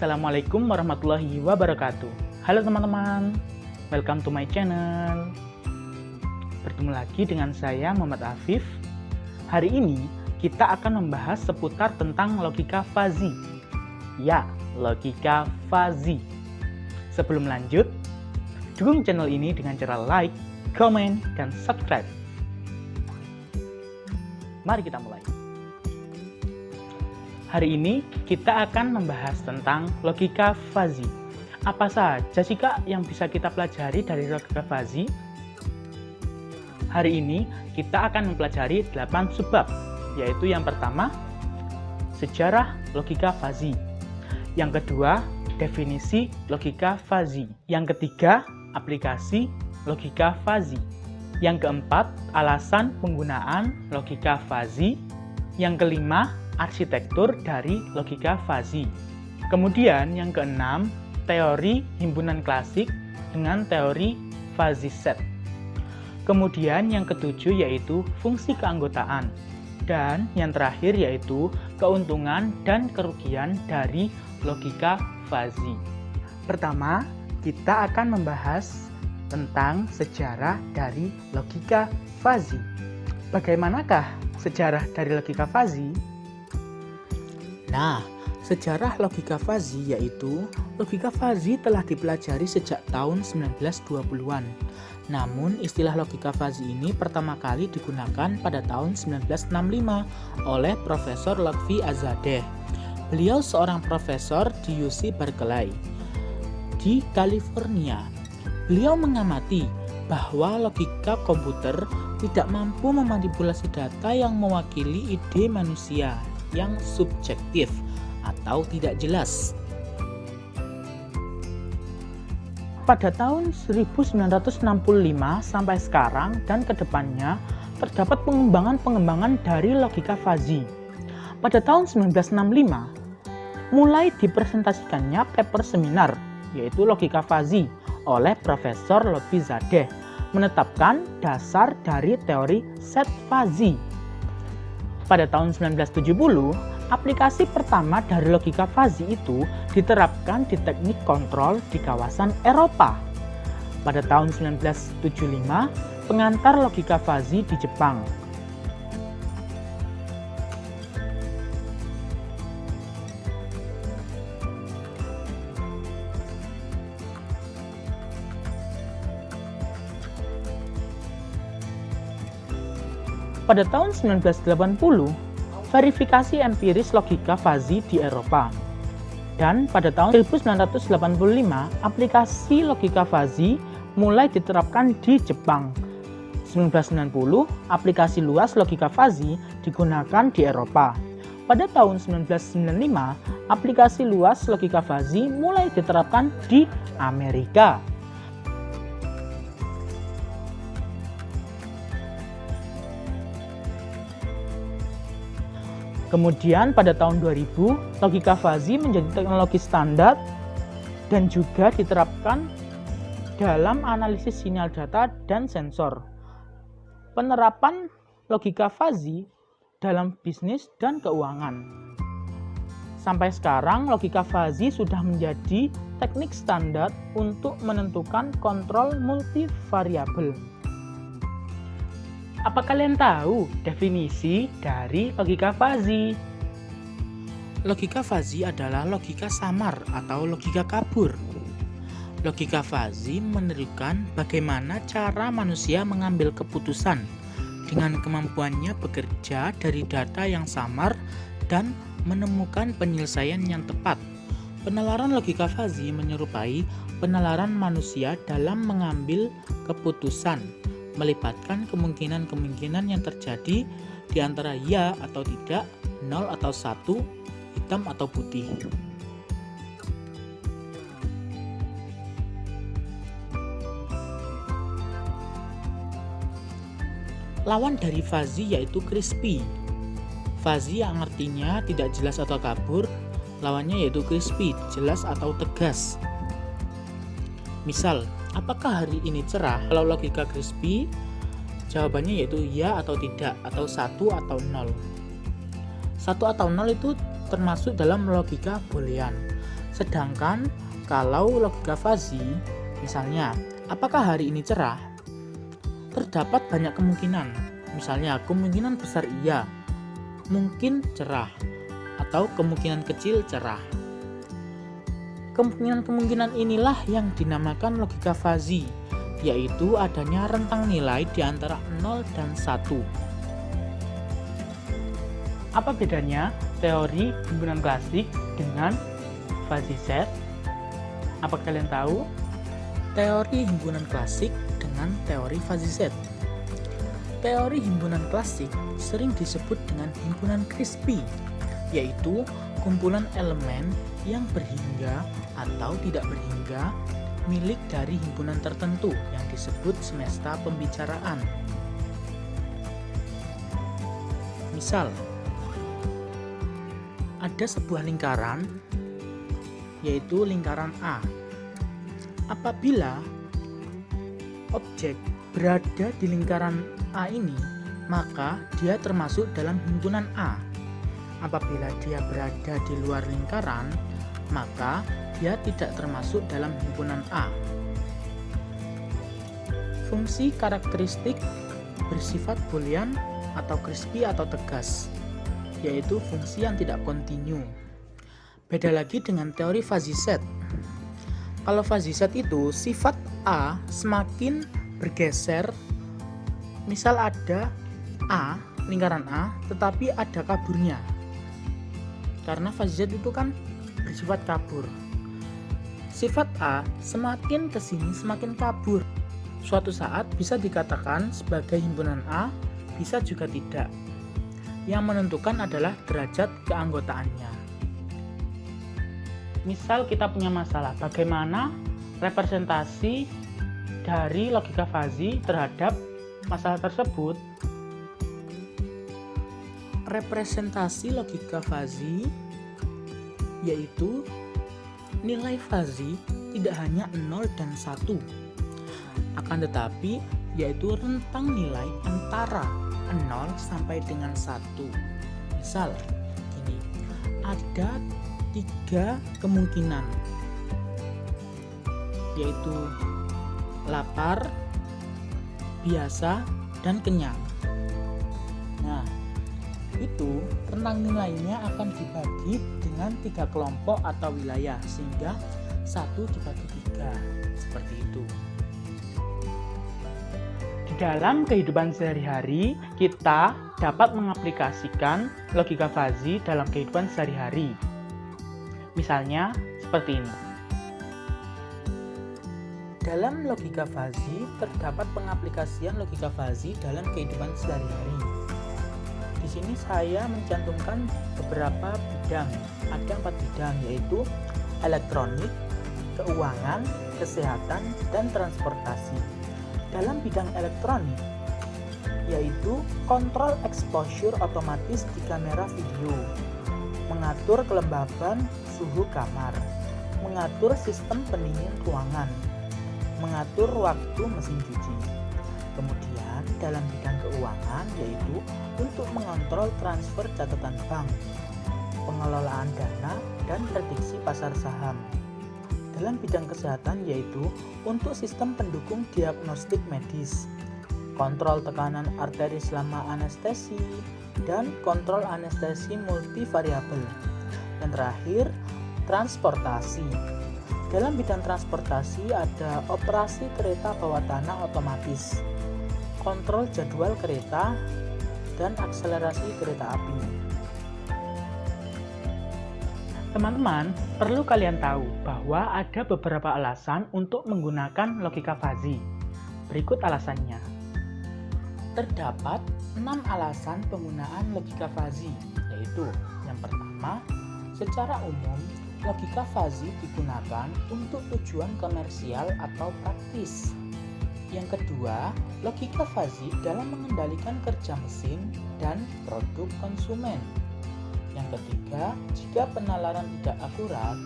Assalamualaikum warahmatullahi wabarakatuh. Halo teman-teman, welcome to my channel. Bertemu lagi dengan saya Muhammad Afif. Hari ini kita akan membahas seputar tentang logika fuzzy. Ya, logika fuzzy. Sebelum lanjut, dukung channel ini dengan cara like, comment, dan subscribe. Mari kita mulai. Hari ini kita akan membahas tentang logika fuzzy. Apa saja sih Kak yang bisa kita pelajari dari logika fuzzy? Hari ini kita akan mempelajari 8 subbab, yaitu yang pertama, sejarah logika fuzzy. Yang kedua, definisi logika fuzzy. Yang ketiga, aplikasi logika fuzzy. Yang keempat, alasan penggunaan logika fuzzy. Yang kelima, arsitektur dari logika fuzzy. Kemudian yang keenam, teori himpunan klasik dengan teori fuzzy set. Kemudian yang ketujuh yaitu fungsi keanggotaan. Dan yang terakhir yaitu keuntungan dan kerugian dari logika fuzzy. Pertama, kita akan membahas tentang sejarah dari logika fuzzy. Bagaimanakah sejarah dari logika fuzzy? Nah, sejarah logika fuzzy yaitu logika fuzzy telah dipelajari sejak tahun 1920-an. Namun, istilah logika fuzzy ini pertama kali digunakan pada tahun 1965 oleh Profesor Lotfi Azadeh. Beliau seorang profesor di UC Berkeley di California. Beliau mengamati bahwa logika komputer tidak mampu memanipulasi data yang mewakili ide manusia yang subjektif atau tidak jelas. Pada tahun 1965 sampai sekarang dan kedepannya terdapat pengembangan dari logika fuzzy. Pada tahun 1965 mulai dipresentasikannya paper seminar yaitu logika fuzzy oleh Profesor Lotfi Zadeh menetapkan dasar dari teori set fuzzy. Pada tahun 1970, aplikasi pertama dari logika fuzzy itu diterapkan di teknik kontrol di kawasan Eropa. Pada tahun 1975, pengantar logika fuzzy di Jepang. Pada tahun 1980, verifikasi empiris logika fuzzy di Eropa. Dan pada tahun 1985, aplikasi logika fuzzy mulai diterapkan di Jepang. 1990, aplikasi luas logika fuzzy digunakan di Eropa. Pada tahun 1995, aplikasi luas logika fuzzy mulai diterapkan di Amerika. Kemudian pada tahun 2000, logika fuzzy menjadi teknologi standar dan juga diterapkan dalam analisis sinyal data dan sensor. Penerapan logika fuzzy dalam bisnis dan keuangan. Sampai sekarang, logika fuzzy sudah menjadi teknik standar untuk menentukan kontrol multivariabel. Apa kalian tahu definisi dari logika fuzzy? Logika fuzzy adalah logika samar atau logika kabur. Logika fuzzy menirukan bagaimana cara manusia mengambil keputusan dengan kemampuannya bekerja dari data yang samar dan menemukan penyelesaian yang tepat. Penalaran logika fuzzy menyerupai penalaran manusia dalam mengambil keputusan, melibatkan kemungkinan-kemungkinan yang terjadi di antara ya atau tidak, 0 atau 1, hitam atau putih. Lawan dari fuzzy yaitu crispy. Fuzzy yang artinya tidak jelas atau kabur, lawannya yaitu crispy, jelas atau tegas. Misal, apakah hari ini cerah? Kalau logika crispy, jawabannya yaitu ya atau tidak, atau 1 atau 0. 1 atau 0 itu termasuk dalam logika boolean. Sedangkan kalau logika fazi, misalnya, apakah hari ini cerah? Terdapat banyak kemungkinan. Misalnya, kemungkinan besar iya, mungkin cerah, atau kemungkinan kecil cerah. Kemungkinan-kemungkinan inilah yang dinamakan logika fazi, yaitu adanya rentang nilai di antara 0 dan 1. Apa bedanya teori himpunan klasik dengan fuzzy set? Apa kalian tahu? Teori himpunan klasik dengan teori fuzzy set. Teori himpunan klasik sering disebut dengan himpunan crispy, yaitu kumpulan elemen yang berhingga atau tidak berhingga milik dari himpunan tertentu yang disebut semesta pembicaraan. Misal, ada sebuah lingkaran, yaitu lingkaran A. Apabila objek berada di lingkaran A ini, maka dia termasuk dalam himpunan A. Apabila dia berada di luar lingkaran, maka dia tidak termasuk dalam himpunan A. Fungsi karakteristik bersifat boolean atau crispy atau tegas, yaitu fungsi yang tidak kontinu. Beda lagi dengan teori fuzzy set. Kalau fuzzy set itu sifat A semakin bergeser. Misal ada A, lingkaran A, tetapi ada kaburnya. Karena fuzzy set itu kan bersifat kabur. Sifat A semakin kesini semakin kabur. Suatu saat bisa dikatakan sebagai himpunan A, bisa juga tidak. Yang menentukan adalah derajat keanggotaannya. Misal kita punya masalah bagaimana representasi dari logika fuzzy terhadap masalah tersebut. Representasi logika fuzzy yaitu nilai fuzzy tidak hanya 0 dan 1, akan tetapi yaitu rentang nilai antara 0 sampai dengan 1. Misal, gini, ada 3 kemungkinan, yaitu lapar, biasa, dan kenyang. Nah, itu rentang nilainya akan dibagi dengan 3 kelompok atau wilayah, sehingga 1 dibagi 3, seperti itu. Di dalam kehidupan sehari-hari, kita dapat mengaplikasikan logika fuzzy dalam kehidupan sehari-hari. Misalnya, seperti ini. Dalam logika fuzzy, terdapat pengaplikasian logika fuzzy dalam kehidupan sehari-hari. Di sini saya mencantumkan beberapa bidang. Ada 4 bidang, yaitu elektronik, keuangan, kesehatan, dan transportasi. Dalam bidang elektronik, yaitu kontrol exposure otomatis di kamera video, mengatur kelembaban suhu kamar, mengatur sistem pendingin ruangan, mengatur waktu mesin cuci. Kemudian dalam bidang keuangan, yaitu untuk mengontrol transfer catatan bank, pengelolaan dana, dan prediksi pasar saham. Dalam bidang kesehatan, yaitu untuk sistem pendukung diagnostik medis, kontrol tekanan arteri selama anestesi, dan kontrol anestesi multivariabel. Dan terakhir, transportasi. Dalam bidang transportasi ada operasi kereta bawah tanah otomatis, kontrol jadwal kereta, dan akselerasi kereta api. Teman-teman, perlu kalian tahu bahwa ada beberapa alasan untuk menggunakan logika fuzzy. Berikut alasannya. Terdapat 6 alasan penggunaan logika fuzzy, yaitu yang pertama, secara umum, logika fuzzy digunakan untuk tujuan komersial atau praktis. Yang kedua, logika fuzzy dalam mengendalikan kerja mesin dan produk konsumen. Yang ketiga, jika penalaran tidak akurat,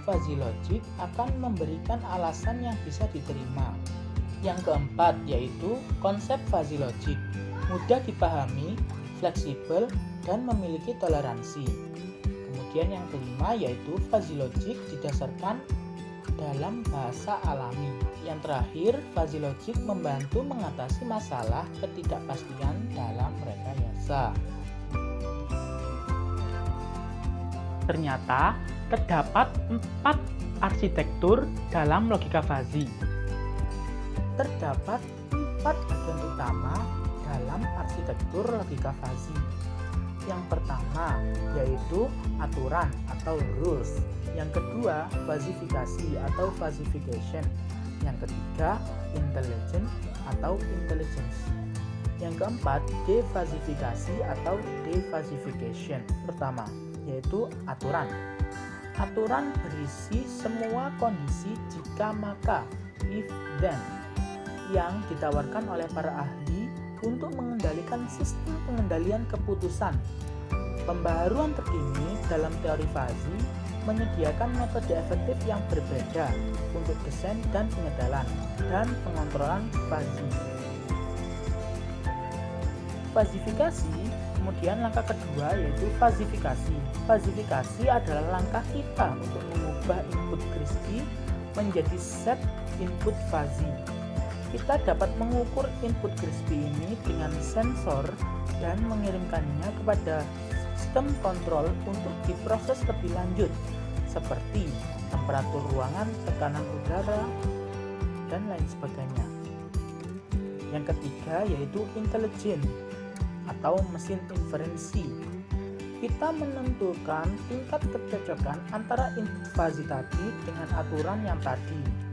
fuzzy logic akan memberikan alasan yang bisa diterima. Yang keempat, yaitu konsep fuzzy logic, mudah dipahami, fleksibel, dan memiliki toleransi. Kemudian yang kelima yaitu fuzzy logic didasarkan dalam bahasa alami. Yang terakhir, fuzzy logic membantu mengatasi masalah ketidakpastian dalam rekayasa. Ternyata terdapat 4 arsitektur dalam logika fuzzy. Terdapat 4 bagian utama dalam arsitektur logika fuzzy. Yang pertama yaitu aturan atau rules. Yang kedua, fazifikasi atau fuzzification. Yang ketiga, intelligence. Yang keempat, defazifikasi atau defuzzification. Pertama, yaitu aturan. Aturan berisi semua kondisi jika maka, if then, yang ditawarkan oleh para ahli untuk mengendalikan sistem pengendalian keputusan. Pembaharuan terkini dalam teori fuzzy menyediakan metode efektif yang berbeda untuk desain dan penyedalan dan pengontrolan fuzzy. Fuzzifikasi, kemudian langkah kedua yaitu fazifikasi. Fazifikasi adalah langkah kita untuk mengubah input crispy menjadi set input fuzzy. Kita dapat mengukur input crispy ini dengan sensor dan mengirimkannya kepada sistem kontrol untuk diproses lebih lanjut seperti temperatur ruangan, tekanan udara, dan lain sebagainya. Yang ketiga yaitu intelligent atau mesin inferensi. Kita menentukan tingkat kecocokan antara input fuzzy tadi dengan aturan yang tadi.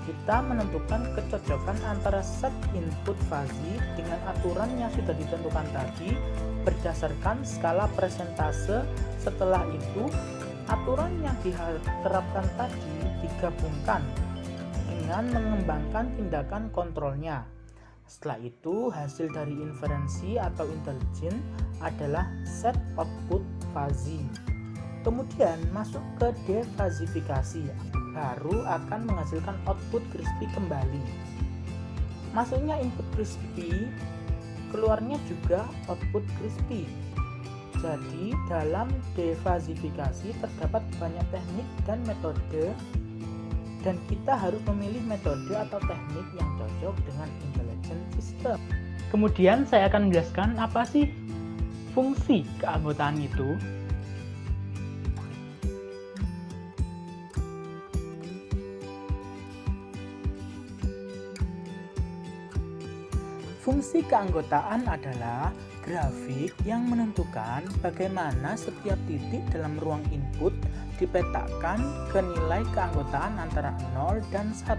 Kita menentukan kecocokan antara set input fuzzy dengan aturan yang sudah ditentukan tadi berdasarkan skala persentase. Setelah itu, aturan yang diterapkan tadi digabungkan dengan mengembangkan tindakan kontrolnya. Setelah itu, hasil dari inferensi atau intelligent adalah set output fuzzy. Kemudian masuk ke defuzzifikasi, baru akan menghasilkan output crispy kembali. Masuknya input crispy, keluarnya juga output crispy. Jadi dalam defuzzifikasi terdapat banyak teknik dan metode, dan kita harus memilih metode atau teknik yang cocok dengan intelligent system. Kemudian saya akan menjelaskan apa sih fungsi keanggotaan itu. Fungsi keanggotaan adalah grafik yang menentukan bagaimana setiap titik dalam ruang input dipetakan ke nilai keanggotaan antara 0 dan 1.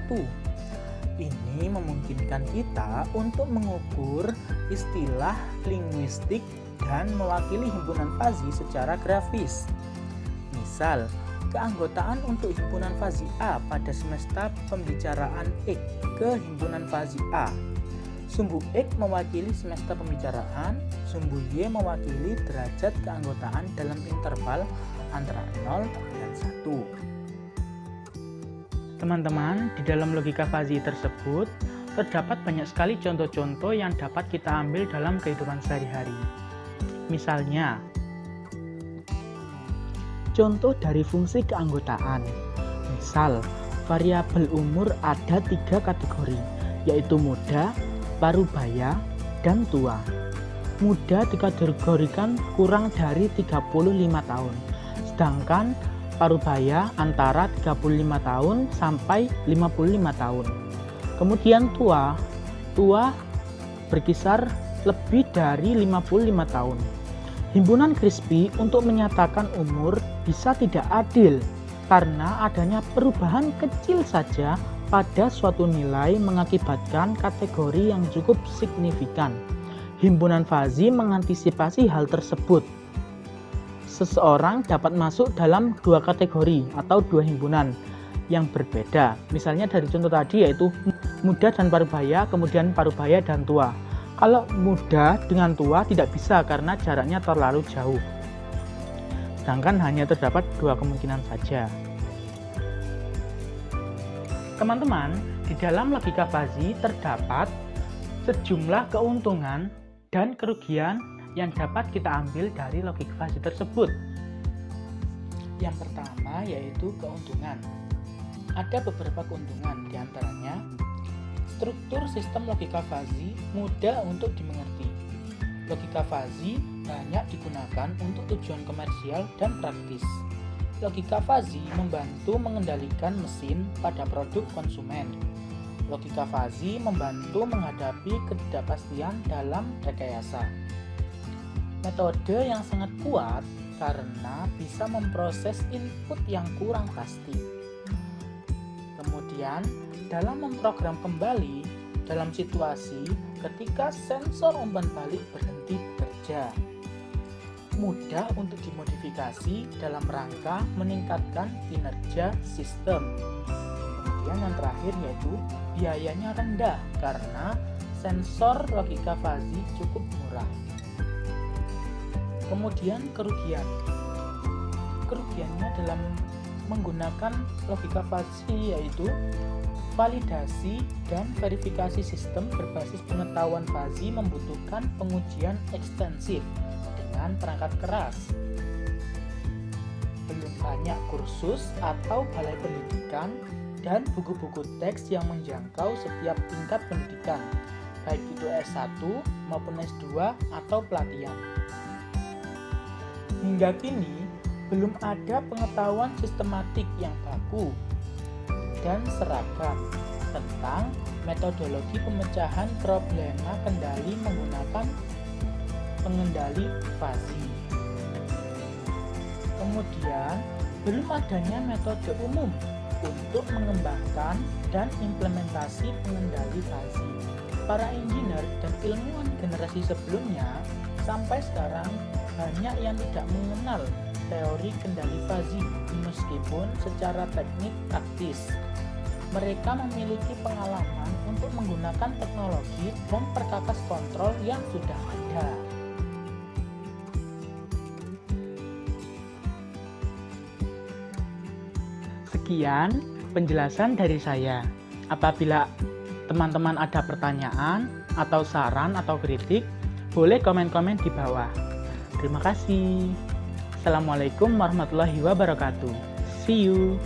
Ini memungkinkan kita untuk mengukur istilah linguistik dan mewakili himpunan fuzzy secara grafis. Misal, keanggotaan untuk himpunan fuzzy A pada semesta pembicaraan X ke himpunan fuzzy A. Sumbu X mewakili semesta pembicaraan, sumbu Y mewakili derajat keanggotaan dalam interval antara 0 dan 1. Teman-teman, di dalam logika fuzzy tersebut terdapat banyak sekali contoh-contoh yang dapat kita ambil dalam kehidupan sehari-hari. Misalnya, contoh dari fungsi keanggotaan. Misal, variabel umur ada 3 kategori, yaitu muda, parubaya, dan tua. Muda dikategorikan kurang dari 35 tahun, sedangkan parubaya antara 35 tahun sampai 55 tahun. Kemudian tua berkisar lebih dari 55 tahun. Himpunan crispy untuk menyatakan umur bisa tidak adil karena adanya perubahan kecil saja pada suatu nilai mengakibatkan kategori yang cukup signifikan. Himpunan fuzzy mengantisipasi hal tersebut. Seseorang dapat masuk dalam 2 kategori atau 2 himpunan yang berbeda. Misalnya dari contoh tadi yaitu muda dan parubaya, kemudian parubaya dan tua. Kalau muda dengan tua tidak bisa karena jaraknya terlalu jauh. Sedangkan hanya terdapat 2 kemungkinan saja. Teman-teman, di dalam logika fuzzy terdapat sejumlah keuntungan dan kerugian yang dapat kita ambil dari logika fuzzy tersebut. Yang pertama yaitu keuntungan. Ada beberapa keuntungan, diantaranya struktur sistem logika fuzzy mudah untuk dimengerti. Logika fuzzy banyak digunakan untuk tujuan komersial dan praktis. Logika fuzzy membantu mengendalikan mesin pada produk konsumen. Logika fuzzy membantu menghadapi ketidakpastian dalam rekayasa. Metode yang sangat kuat karena bisa memproses input yang kurang pasti. Kemudian, dalam memprogram kembali dalam situasi ketika sensor umpan balik berhenti bekerja. Mudah untuk dimodifikasi dalam rangka meningkatkan kinerja sistem. Kemudian yang terakhir yaitu biayanya rendah karena sensor logika fuzzy cukup murah. Kemudian kerugian. Kerugiannya dalam menggunakan logika fuzzy yaitu validasi dan verifikasi sistem berbasis pengetahuan fuzzy membutuhkan pengujian ekstensif dengan perangkat keras. Belum banyak kursus atau balai pendidikan dan buku-buku teks yang menjangkau setiap tingkat pendidikan, baik itu S1 maupun S2 atau pelatihan. Hingga kini, belum ada pengetahuan sistematik yang baku dan seragam tentang metodologi pemecahan problema kendali menggunakan pengendali fuzzy. Kemudian, belum adanya metode umum untuk mengembangkan dan implementasi pengendali fuzzy. Para engineer dan ilmuwan generasi sebelumnya sampai sekarang banyak yang tidak mengenal teori kendali fuzzy meskipun secara teknik praktis. Mereka memiliki pengalaman untuk menggunakan teknologi dan perkakas kontrol yang sudah ada. Sekian penjelasan dari saya. Apabila teman-teman ada pertanyaan atau saran atau kritik, boleh komen-komen di bawah. Terima kasih. Assalamualaikum warahmatullahi wabarakatuh. See you.